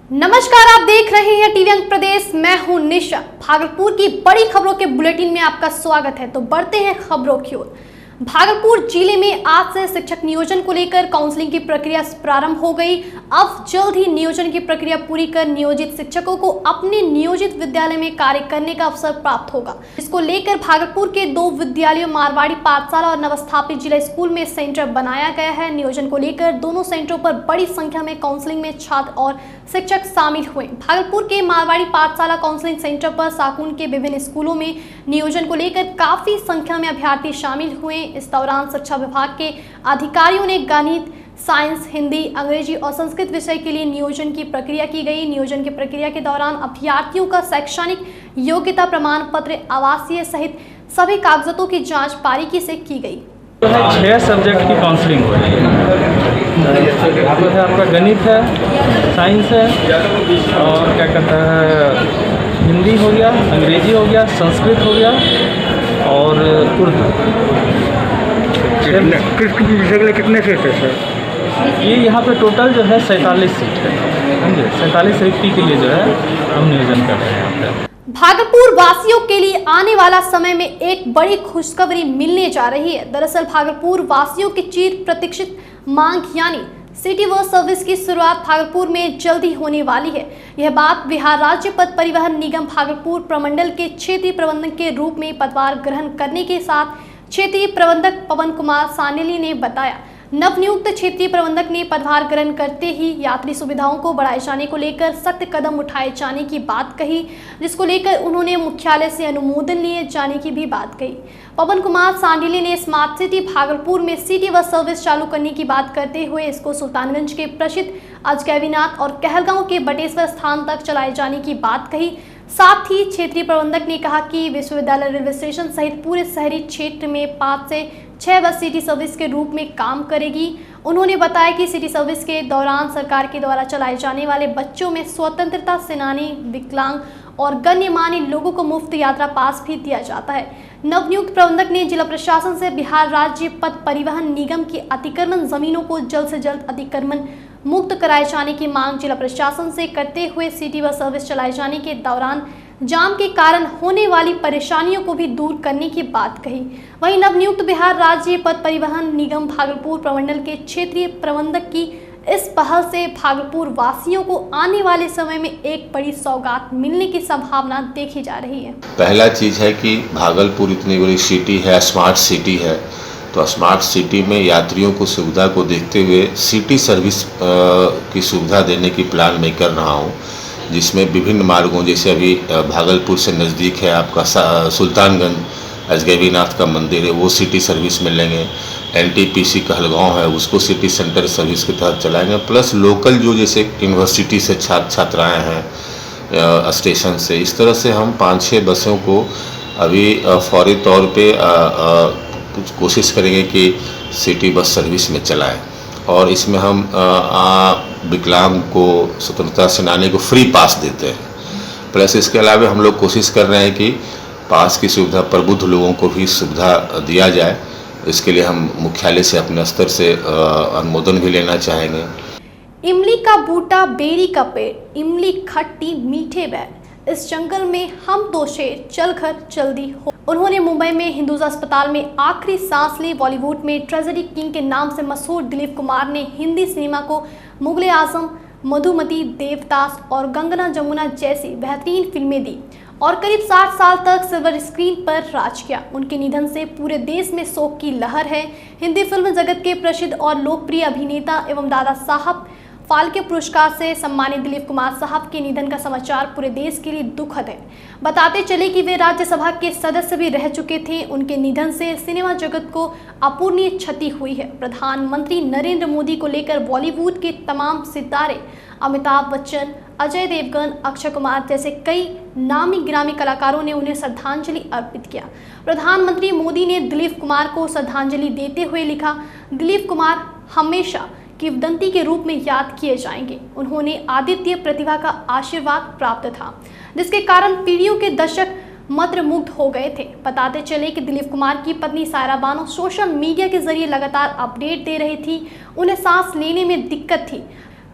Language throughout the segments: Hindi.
नमस्कार, आप देख रहे हैं टीवी अंक प्रदेश। मैं हूं निशा। भागलपुर की बड़ी खबरों के बुलेटिन में आपका स्वागत है। तो बढ़ते हैं खबरों की ओर। भागलपुर जिले में आज से शिक्षक नियोजन को लेकर काउंसलिंग की प्रक्रिया प्रारंभ हो गई। अब जल्द ही नियोजन की प्रक्रिया पूरी कर नियोजित शिक्षकों को अपने नियोजित विद्यालय में कार्य करने का अवसर प्राप्त होगा। इसको लेकर भागलपुर के 2 विद्यालयों मारवाड़ी पाठशाला और नवस्थापित जिला स्कूल में सेंटर बनाया गया है। नियोजन को लेकर दोनों सेंटरों पर बड़ी संख्या में काउंसलिंग में छात्र और शिक्षक शामिल हुए। भागलपुर के मारवाड़ी पाठशाला काउंसलिंग सेंटर पर साकुन के विभिन्न स्कूलों में नियोजन को लेकर काफी संख्या में अभ्यर्थी शामिल हुए। इस दौरान शिक्षा विभाग के अधिकारियों ने गणित, साइंस, हिंदी, अंग्रेजी और संस्कृत विषय के लिए नियोजन की प्रक्रिया की गई। नियोजन की प्रक्रिया के दौरान अभ्यर्थियों का शैक्षणिक योग्यता प्रमाण पत्र, आवासीय सहित सभी कागजातों की जांच बारीकी से की गई। 6 सब्जेक्ट की काउंसलिंग हो रही है। आपका गणित है, साइंस है और क्या कहता है हिंदी हो गया, अंग्रेजी हो गया, संस्कृत हो गया और उर्दू। किस विषय के लिए कितने सीट है सर? ये यहाँ पे टोटल जो है 47 सीट है, समझे। 47 रिक्ति के लिए जो है हम नियोजन कर रहे हैं यहाँ पे। भागलपुर वासियों के लिए आने वाला समय में एक बड़ी खुशखबरी मिलने जा रही है। दरअसल भागलपुर वासियों की चिर प्रतीक्षित मांग यानी सिटी बस सर्विस की शुरुआत भागलपुर में जल्दी होने वाली है। यह बात बिहार राज्य पथ परिवहन निगम भागलपुर प्रमंडल के क्षेत्रीय प्रबंधक के रूप में पदभार ग्रहण करने के साथ क्षेत्रीय प्रबंधक पवन कुमार सानेली ने बताया। नवनियुक्त क्षेत्रीय प्रबंधक ने पदभार ग्रहण करते ही यात्री सुविधाओं को बढ़ाए जाने को लेकर सख्त कदम उठाए जाने की बात कही, जिसको लेकर उन्होंने मुख्यालय से अनुमोदन लिए जाने की भी बात कही। पवन कुमार सांडिली ने स्मार्ट सिटी भागलपुर में सिटी बस सर्विस चालू करने की बात करते हुए इसको सुल्तानगंज के प्रसिद्ध अजगैबीनाथ और कहलगांव के बटेश्वर स्थान तक चलाए जाने की बात कही। साथ ही क्षेत्रीय प्रबंधक ने कहा कि विश्वविद्यालय रेलवे स्टेशन सहित पूरे शहरी क्षेत्र में 5 से 6 बस सिटी सर्विस के रूप में काम करेगी। उन्होंने बताया कि सिटी सर्विस के दौरान सरकार के द्वारा चलाए जाने वाले बच्चों में स्वतंत्रता सेनानी, विकलांग और गण्यमान्य लोगों को मुफ्त यात्रा पास भी दिया जाता है। नवनियुक्त प्रबंधक ने जिला प्रशासन से बिहार राज्य पथ परिवहन निगम की अतिक्रमण जमीनों को जल्द से जल्द अतिक्रमण मुक्त कराए जाने की मांग जिला प्रशासन से करते हुए सिटी बस सर्विस चलाए जाने के दौरान जाम के कारण होने वाली परेशानियों को भी दूर करने की बात कही। वहीं नवनियुक्त बिहार राज्य पथ परिवहन निगम भागलपुर प्रमंडल के क्षेत्रीय प्रबंधक की इस पहल से भागलपुर वासियों को आने वाले समय में एक बड़ी सौगात मिलने की संभावना देखी जा रही है। पहला चीज़ है कि भागलपुर इतनी बड़ी सिटी है, स्मार्ट सिटी है, तो स्मार्ट सिटी में यात्रियों को सुविधा को देखते हुए सिटी सर्विस की सुविधा देने की प्लान मैं कर रहा हूँ, जिसमें विभिन्न मार्गों, जैसे अभी भागलपुर से नज़दीक है आपका सुल्तानगंज अजगैबीनाथ का मंदिर है, वो सिटी सर्विस में लेंगे। NTPC कहलगांव है, उसको सिटी सेंटर सर्विस के तहत चलाएंगे। प्लस लोकल जो जैसे यूनिवर्सिटी से छात्राएँ हैं स्टेशन से, इस तरह से हम 5-6 बसों को अभी फौरी तौर पे कोशिश करेंगे कि सिटी बस सर्विस में चलाएं। और इसमें हम विकलांग को, स्वतंत्रता सेनानी को फ्री पास देते हैं। प्लस इसके अलावा हम लोग कोशिश कर रहे हैं कि पास की सुविधा प्रबुद्ध लोगों को भी सुविधा दिया जाए। इसके लिए हम मुख्यालय से अपने स्तर से अनुमोदन भी लेना चाहेंगे। इमली का बूटा, बेरी का पेड़, इमली खट्टी मीठे बैर, इस जंगल में हम 2 शेर, चल घर जल्दी हो। उन्होंने मुंबई में हिंदूज अस्पताल में आखिरी सांस ली। बॉलीवुड में ट्रेजेडी किंग के नाम से मशहूर दिलीप कुमार ने हिंदी सिनेमा को मुगले आजम, मधुमती, देवदास और गंगना जमुना जैसी बेहतरीन फिल्में दी और करीब 60 साल तक सिल्वर स्क्रीन पर राज किया। उनके निधन से पूरे देश में शोक की लहर है। हिंदी फिल्म जगत के प्रसिद्ध और लोकप्रिय अभिनेता एवं दादा साहब फाल्के पुरस्कार से सम्मानित दिलीप कुमार साहब के निधन का समाचार पूरे देश के लिए दुखद है। बताते चले कि वे राज्यसभा के सदस्य भी रह चुके थे। उनके निधन से सिनेमा जगत को अपूरणीय क्षति हुई है। प्रधानमंत्री नरेंद्र मोदी को लेकर बॉलीवुड के तमाम सितारे अमिताभ बच्चन, अजय देवगन, अक्षय कुमार जैसे कई नामी गिरामी कलाकारों ने उन्हें श्रद्धांजलि अर्पित किया। प्रधानमंत्री मोदी ने दिलीप कुमार को श्रद्धांजलि देते हुए लिखा, दिलीप कुमार हमेशा किंवदंती के रूप में याद किए जाएंगे। उन्होंने आदित्य प्रतिभा का आशीर्वाद प्राप्त था, जिसके कारण पीढ़ियों के दर्शक मंत्रमुग्ध हो गए थे। बताते चले कि दिलीप कुमार की पत्नी सायरा बानो सोशल मीडिया के जरिए लगातार अपडेट दे रही थी। उन्हें सांस लेने में दिक्कत थी।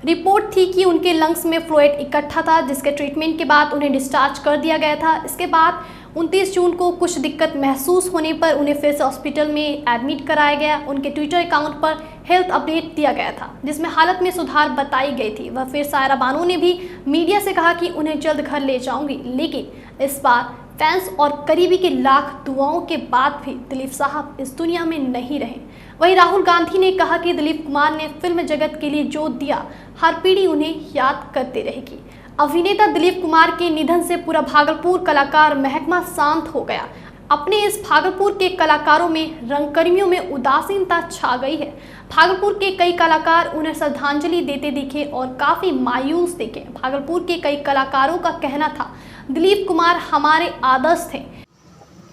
रिपोर्ट थी कि उनके लंग्स में फ्लूइड इकट्ठा था, जिसके ट्रीटमेंट के बाद उन्हें डिस्चार्ज कर दिया गया था। इसके बाद 29 जून को कुछ दिक्कत महसूस होने पर उन्हें फिर से हॉस्पिटल में एडमिट कराया गया। उनके ट्विटर अकाउंट पर हेल्थ अपडेट दिया गया था, जिसमें हालत में सुधार बताई गई थी। वह फिर सायरा बानो ने भी मीडिया से कहा कि उन्हें जल्द घर ले जाऊंगी, लेकिन इस बार फैंस और करीबी के लाख दुआओं के बाद भी दिलीप साहब इस दुनिया में नहीं रहे। वहीं राहुल गांधी ने कहा कि दिलीप कुमार ने फिल्म जगत के लिए जो दिया, हर पीढ़ी उन्हें याद करती रहेगी। अभिनेता दिलीप कुमार के निधन से पूरा भागलपुर कलाकार महकमा शांत हो गया। अपने इस भागलपुर के कलाकारों में रंगकर्मियों में उदासीनता छा गई है। भागलपुर के कई कलाकार उन्हें श्रद्धांजलि देते दिखे और काफी मायूस दिखे। भागलपुर के कई कलाकारों का कहना था, दिलीप कुमार हमारे आदर्श थे।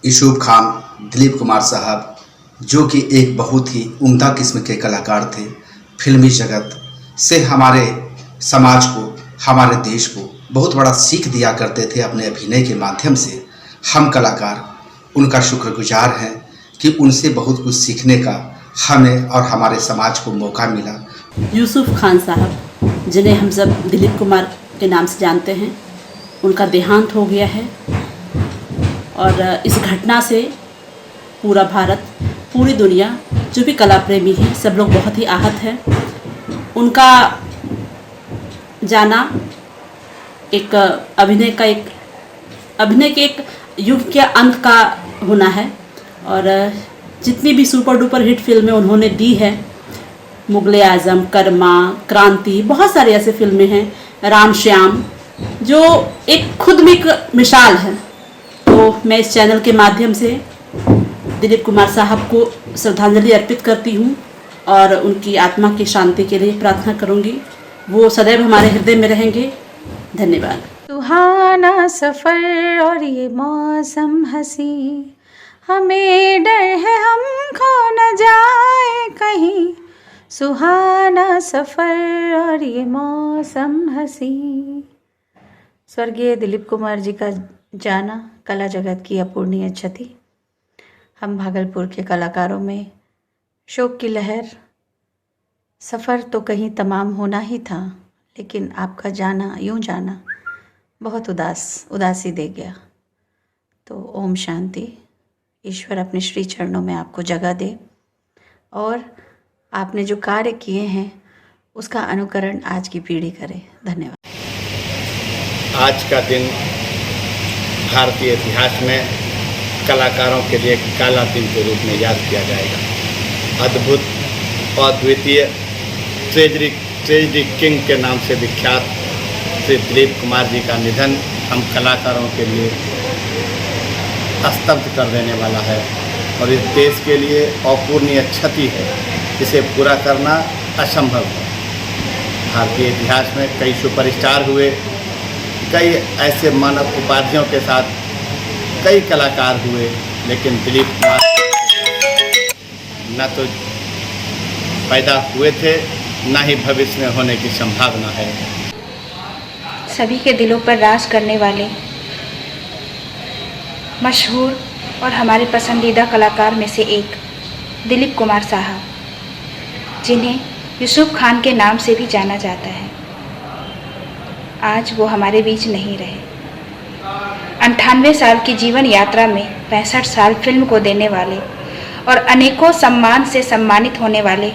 यूसुफ खान दिलीप कुमार साहब, जो कि एक बहुत ही उम्दा किस्म के कलाकार थे, फिल्मी जगत से हमारे समाज को, हमारे देश को बहुत बड़ा सीख दिया करते थे अपने अभिनय के माध्यम से। हम कलाकार उनका शुक्रगुजार हैं कि उनसे बहुत कुछ सीखने का हमें और हमारे समाज को मौका मिला। यूसुफ खान साहब, जिन्हें हम सब दिलीप कुमार के नाम से जानते हैं, उनका देहांत हो गया है और इस घटना से पूरा भारत, पूरी दुनिया, जो भी कला प्रेमी हैं, सब लोग बहुत ही आहत हैं। उनका जाना एक अभिनय के एक युग के अंत का होना है और जितनी भी सुपर डुपर हिट फिल्में उन्होंने दी है, मुगले आज़म, कर्मा, क्रांति, बहुत सारी ऐसे फिल्में हैं, राम श्याम, जो एक खुद में एक मिसाल है। तो मैं इस चैनल के माध्यम से दिलीप कुमार साहब को श्रद्धांजलि अर्पित करती हूँ और उनकी आत्मा की शांति के लिए प्रार्थना करूँगी। वो सदैव हमारे हृदय में रहेंगे। धन्यवाद। सुहाना सफ़र और ये मौसम हंसी, हमें डर है हम खो न जाए कहीं। सुहाना सफ़र और ये मौसम हंसी। स्वर्गीय दिलीप कुमार जी का जाना कला जगत की अपूर्णीय क्षति। हम भागलपुर के कलाकारों में शोक की लहर। सफ़र तो कहीं तमाम होना ही था, लेकिन आपका जाना, यूं जाना बहुत उदासी दे गया। तो ओम शांति। ईश्वर अपने श्री चरणों में आपको जगह दे और आपने जो कार्य किए हैं उसका अनुकरण आज की पीढ़ी करे। धन्यवाद। आज का दिन भारतीय इतिहास में कलाकारों के लिए एक काला दिन के रूप में याद किया जाएगा। अद्भुत और अद्वितीय ट्रेजरी किंग के नाम से विख्यात श्री दिलीप कुमार जी का निधन हम कलाकारों के लिए स्तब्ध कर देने वाला है और इस देश के लिए अपूर्णीय क्षति है। इसे पूरा करना असंभव है। भारतीय इतिहास में कई सुपरस्टार हुए, कई ऐसे मानव उपाधियों के साथ कई कलाकार हुए, लेकिन दिलीप कुमार न तो पैदा हुए थे, न ही भविष्य में होने की संभावना है। सभी के दिलों पर राज करने वाले मशहूर और हमारे पसंदीदा कलाकार में से एक दिलीप कुमार साहब, जिन्हें यूसुफ खान के नाम से भी जाना जाता है, आज वो हमारे बीच नहीं रहे। 98 साल की जीवन यात्रा में 65 साल फिल्म को देने वाले और अनेकों सम्मान से सम्मानित होने वाले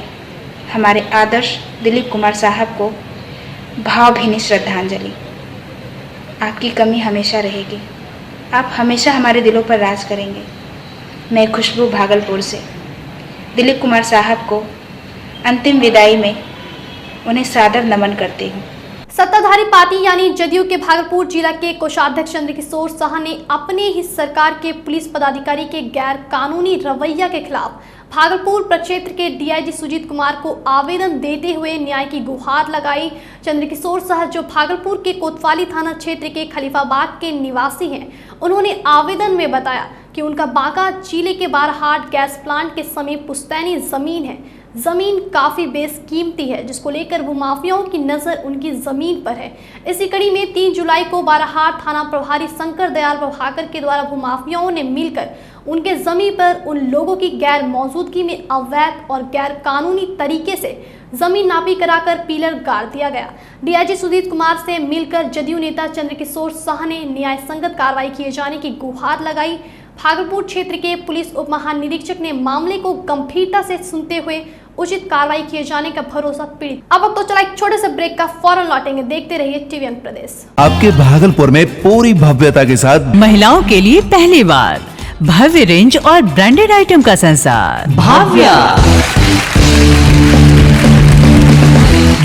हमारे आदर्श दिलीप कुमार साहब को भावभीनी श्रद्धांजलि। आपकी कमी हमेशा रहेगी, आप हमेशा हमारे दिलों पर राज करेंगे। मैं खुशबू भागलपुर से दिलीप कुमार साहब को अंतिम विदाई में उन्हें सादर नमन करती हूँ। सत्ताधारी पार्टी यानी जदयू के भागलपुर जिला के कोषाध्यक्ष चंद्रकिशोर शाह ने अपने ही सरकार के पुलिस पदाधिकारी के गैर कानूनी रवैया के खिलाफ भागलपुर प्रक्षेत्र के डीआईजी सुजीत कुमार को आवेदन देते हुए न्याय की गुहार लगाई। चंद्रकिशोर शाह, जो भागलपुर के कोतवाली थाना क्षेत्र के खलीफाबाग के निवासी हैं, उन्होंने आवेदन में बताया कि उनका बांका जिले के बाराहाट गैस प्लांट के समीप पुश्तैनी जमीन है। जमीन काफ़ी बेशकीमती है, जिसको लेकर भूमाफियाओं की नज़र उनकी ज़मीन पर है। इसी कड़ी में 3 जुलाई को बाराहाट थाना प्रभारी शंकर दयाल प्रभाकर के द्वारा भूमाफियाओं ने मिलकर उनके ज़मीन पर उन लोगों की गैर मौजूदगी में अवैध और गैर कानूनी तरीके से जमीन नापी कराकर पिलर गाड़ दिया गया। डीआईजी सुजीत कुमार से मिलकर जदयू नेता चंद्रकिशोर शाह ने न्याय संगत कार्रवाई किए जाने की गुहार लगाई। भागलपुर क्षेत्र के पुलिस उप महानिरीक्षक ने मामले को गंभीरता से सुनते हुए उचित कार्रवाई किए जाने का भरोसा पीड़ित। अब तो चला एक छोटे से ब्रेक का, फौरन लौटेंगे। देखते रहिए टीवीएन प्रदेश। आपके भागलपुर में पूरी भव्यता के साथ महिलाओं के लिए पहली बार भव्य रेंज और ब्रांडेड आइटम का संसार भाव्या।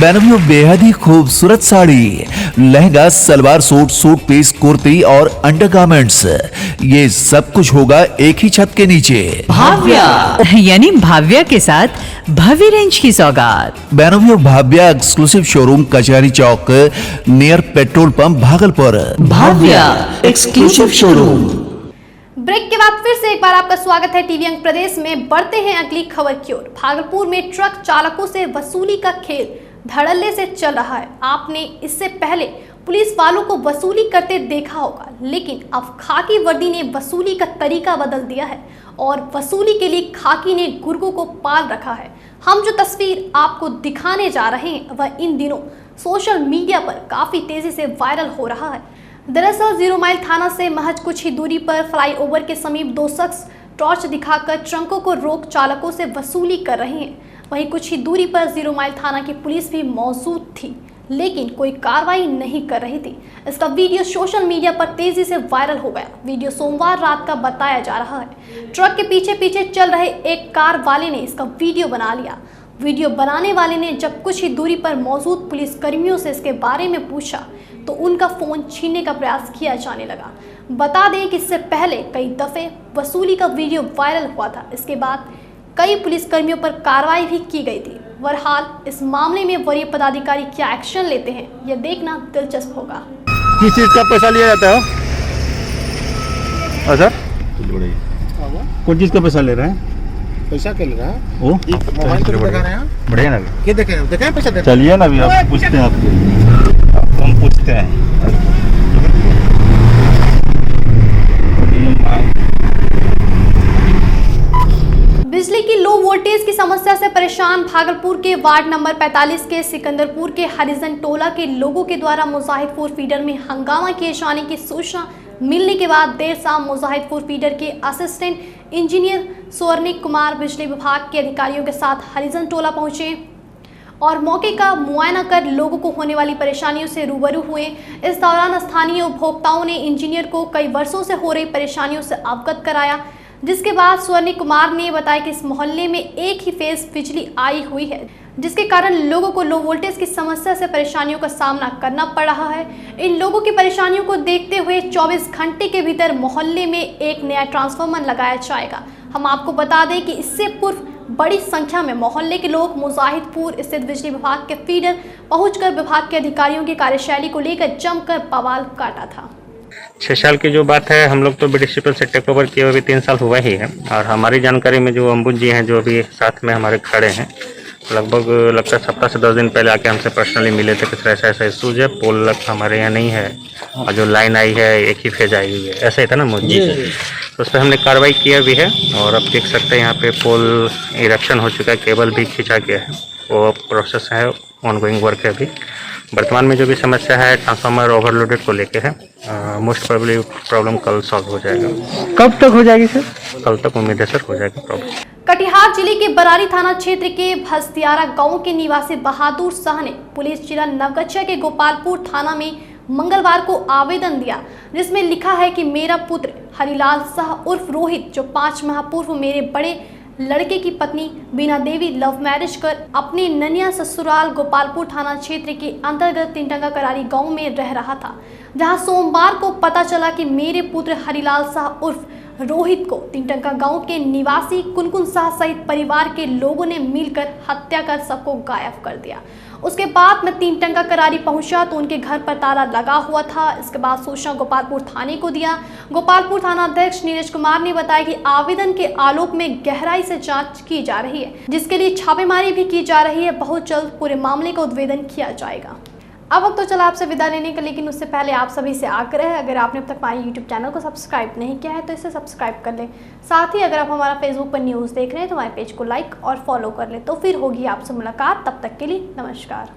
बेनवियो बेहद ही खूबसूरत sari, lehenga, salwar suit, suit piece, kurti और अंडरगारमेंट्स, ये सब कुछ होगा एक ही छत के नीचे। भाव्या यानी भाव्या के साथ भव्य रेंज की सौगात। बेनवियो Bhavya exclusive showroom Kachahari Chowk near petrol pump Bhagalpur. Bhavya exclusive showroom. Break के बाद फिर से एक बार आपका स्वागत है टीवी अंक प्रदेश में। बढ़ते हैं अगली खबर की ओर। भागलपुर में ट्रक चालकों से वसूली का खेल धड़ल्ले से चल रहा है। आपने इससे पहले पुलिस वालों को वसूली करते देखा होगा, लेकिन अब खाकी वर्दी ने वसूली का तरीका बदल दिया है और वसूली के लिए खाकी ने गुर्गों को पाल रखा है। हम जो तस्वीर आपको दिखाने जा रहे हैं वह इन दिनों सोशल मीडिया पर काफी तेजी से वायरल हो रहा है। दरअसल 0 माइल थाना से महज कुछ ही दूरी पर फ्लाईओवर के समीप 2 शख्स टॉर्च दिखाकर ट्रकों को रोक चालकों से वसूली कर रहे हैं। वहीं कुछ ही दूरी पर 0 माइल थाना की पुलिस भी मौजूद थी, लेकिन कोई कार्रवाई नहीं कर रही थी। इसका वीडियो सोशल मीडिया पर तेजी से वायरल हो गया। वीडियो सोमवार रात का बताया जा रहा है। ट्रक के पीछे पीछे चल रहे एक कार वाले ने इसका वीडियो बना लिया। वीडियो बनाने वाले ने जब कुछ ही दूरी पर मौजूद पुलिस कर्मियों से इसके बारे में पूछा तो उनका फोन छीनने का प्रयास किया जाने लगा। बता दें कि इससे पहले कई दफे वसूली का वीडियो वायरल हुआ था। इसके बाद कई पुलिसकर्मियों पर कार्रवाई भी की गई थी। बहरहाल इस मामले में वरीय पदाधिकारी क्या एक्शन लेते हैं यह देखना दिलचस्प होगा। किस चीज़ का पैसा लिया जाता है? सर कौन चीज़ का पैसा ले रहे हैं? पैसा क्या ले रहा है? वो मोबाइल पर दिखा रहे हैं। बढ़िया ना अभी। क्या देखें पैसा दे। चलिए ना अभी आप पूछते हैं, आपको हम पूछते हैं। बिजली की लो वोल्टेज की समस्या से परेशान भागलपुर के वार्ड नंबर 45 के सिकंदरपुर के हरिजन टोला के लोगों के द्वारा मुजाहिदपुर फीडर में हंगामा किए जाने की सूचना मिलने के बाद देर शाम मुजाहिदपुर फीडर के असिस्टेंट इंजीनियर स्वर्णिक कुमार बिजली विभाग के अधिकारियों के साथ हरिजन टोला पहुंचे और मौके का मुआयना कर लोगों को होने वाली परेशानियों से रूबरू हुए। इस दौरान स्थानीय उपभोक्ताओं ने इंजीनियर को कई वर्षों से हो रही परेशानियों से अवगत कराया, जिसके बाद स्वर्णिक कुमार ने बताया कि इस मोहल्ले में एक ही फेज बिजली आई हुई है, जिसके कारण लोगों को लो वोल्टेज की समस्या से परेशानियों का सामना करना पड़ रहा है। इन लोगों की परेशानियों को देखते हुए 24 घंटे के भीतर मोहल्ले में एक नया ट्रांसफार्मर लगाया जाएगा। हम आपको बता दें कि इससे पूर्व बड़ी संख्या में मोहल्ले के लोग मुजाहिदपुर स्थित बिजली विभाग के फीडर पहुंचकर विभाग के अधिकारियों की कार्यशैली को लेकर जमकर बवाल काटा था। 6 साल की जो बात है, हम लोग तो म्युनिसिपल से टेक ओवर किए हुए 3 साल हुआ ही है और हमारी जानकारी में जो अम्बुज जी हैं जो अभी साथ में हमारे खड़े हैं, लगभग लगता है सप्ताह से 10 दिन पहले आके हमसे पर्सनली मिले थे कि ऐसा ऐसा इशूज है, पोल लग हमारे यहाँ नहीं है और जो लाइन आई है एक ही फेज आई हुई है, ऐसा ही था ना मुझे। तो उस पर हमने कार्रवाई किया भी है और अब देख सकते हैं यहाँ पे पोल इरेक्शन हो चुका है, केबल भी खींचा गया है, वो प्रोसेस है, ऑनगोइंग वर्क है अभी। वर्तमान में जो भी समस्या है ट्रांसफार्मर ओवरलोडेड को लेके है, मोस्ट प्रोबेबली प्रॉब्लम कल सॉल्व हो जाएगा। कब तक हो जाएगी सर? कल तक उम्मीद है सर हो जाएगी प्रॉब्लम। कटिहार जिले के बरारी थाना क्षेत्र के भस्तियारा गांव के निवासी बहादुर शाह ने पुलिस जिला नवगछिया के गोपालपुर थाना में मंगलवार को आवेदन दिया, जिसमें लिखा है कि मेरा पुत्र हरिलाल शाह उर्फ रोहित, जो 5 माह पूर्व मेरे बड़े लड़के की पत्नी बीना देवी लव मैरिज कर अपने ननिया ससुराल गोपालपुर थाना क्षेत्र के अंतर्गत तिनटंगा करारी गांव में रह रहा था, जहां सोमवार को पता चला कि मेरे पुत्र हरिलाल शाह उर्फ रोहित को तिनटंगा गांव के निवासी कुनकुन शाह सहित परिवार के लोगों ने मिलकर हत्या कर सबको गायब कर दिया। उसके बाद मैं तिनटंगा करारी पहुंचा तो उनके घर पर ताला लगा हुआ था। इसके बाद सूचना गोपालपुर थाने को दिया। गोपालपुर थाना अध्यक्ष नीरज कुमार ने बताया कि आवेदन के आलोक में गहराई से जांच की जा रही है, जिसके लिए छापेमारी भी की जा रही है। बहुत जल्द पूरे मामले का उद्भेदन किया जाएगा। अब वक्त तो चला आपसे विदा लेने का, लेकिन उससे पहले आप सभी से आग्रह है, अगर आपने अब तक हमारे यूट्यूब चैनल को सब्सक्राइब नहीं किया है तो इसे सब्सक्राइब कर लें। साथ ही अगर आप हमारा फेसबुक पर न्यूज़ देख रहे हैं तो हमारे पेज को लाइक और फॉलो कर लें। तो फिर होगी आपसे मुलाकात, तब तक के लिए नमस्कार।